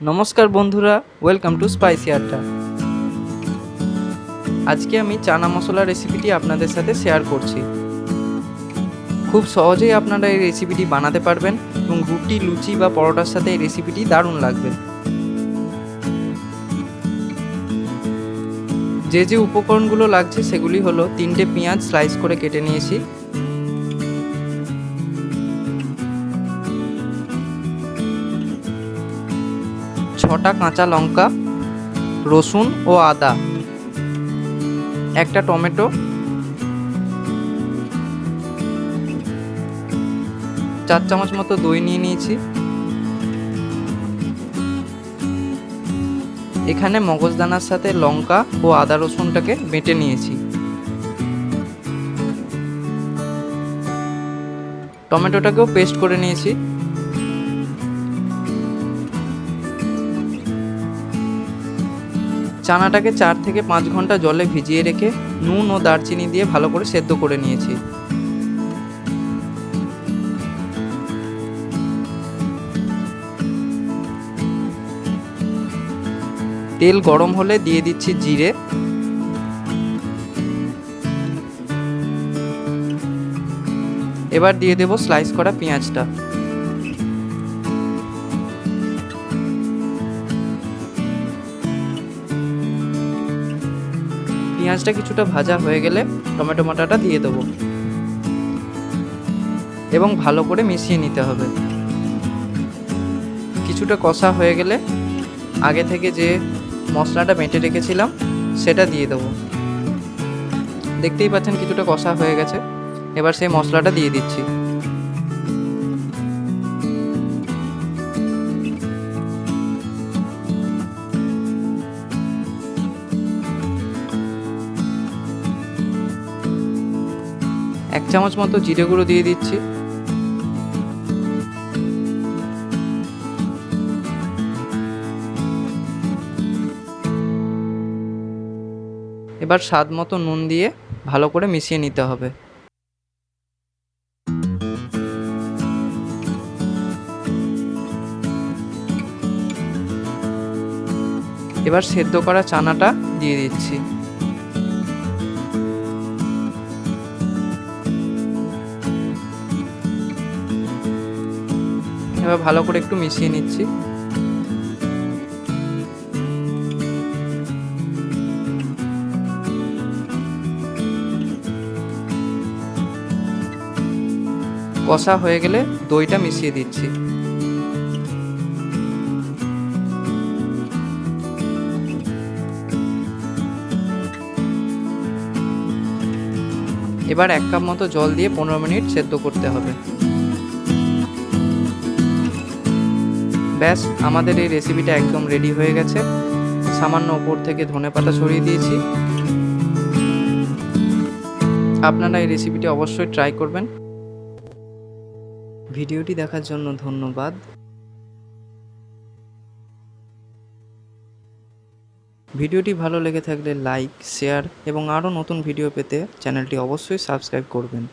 নমস্কার বন্ধুরা, welcome to spicy আড্ডা। আজকে আমি চানা মশলা রেসিপিটি আপনাদের সাথে শেয়ার করছি। খুব সহজেই আপনারা এই রেসিপিটি বানাতে পারবেন এবং রুটি, লুচি বা পরোটার সাথে এই রেসিপিটি দারুণ লাগবে। যে যে উপকরণগুলো লাগছে সেগুলি হলো 3টে পেঁয়াজ স্লাইস করে কেটে নিয়েছি, 6টা কাঁচা লঙ্কা, রসুন ও আদা, একটা টমেটো, 4 চামচ মতো দই নিয়ে নিয়েছি। এখানে মগজদানার সাথে লঙ্কা ও আদা রসুনটাকে বেটে নিয়েছি। টমেটোটাকেও পেস্ট করে নিয়েছি। চানাটাকে 4 থেকে 5 ঘন্টা জলে ভিজিয়ে রেখে নুন ও দারচিনি দিয়ে ভালো করে সেদ্ধ করে নিয়েছি। তেল গরম হলে দিয়ে দিচ্ছি জিরে, এবার দিয়ে দেব স্লাইস করা পেঁয়াজটা। পেঁয়াজটা কিছুটা ভাজা হয়ে গেলে টমেটো বাটাটা দিয়ে দেবো এবং ভালো করে মিশিয়ে নিতে হবে। কিছুটা কষা হয়ে গেলে আগে থেকে যে মশলাটা বেটে রেখেছিলাম সেটা দিয়ে দেবো। দেখতেই পাচ্ছেন কিছুটা কষা হয়ে গেছে। এবার সেই মশলাটা দিয়ে দিচ্ছি। এক চামচ মতো জিরে গুঁড়ো দিয়ে দিচ্ছি। এবার স্বাদ মতো নুন দিয়ে ভালো করে মিশিয়ে নিতে হবে। এবার সেদ্ধ করা চানাটা দিয়ে দিচ্ছি। এবার ভালো করে একটু মিশিয়ে নিচ্ছি। কষা হয়ে গেলে দইটা মিশিয়ে দিচ্ছি। এবার 1 কাপ মতো জল দিয়ে 15 মিনিট সেদ্ধ করতে হবে। ব্যাস, আমাদের এই রেসিপিটা একদম রেডি হয়ে গেছে। সামান্য ওপর থেকে ধনেপাতা ছড়িয়ে দিয়েছি। আপনারা এই রেসিপিটি অবশ্যই ট্রাই করবেন। ভিডিওটি দেখার জন্য ধন্যবাদ। ভিডিওটি ভালো লেগে থাকলে লাইক, শেয়ার এবং আরও নতুন ভিডিও পেতে চ্যানেলটি অবশ্যই সাবস্ক্রাইব করবেন।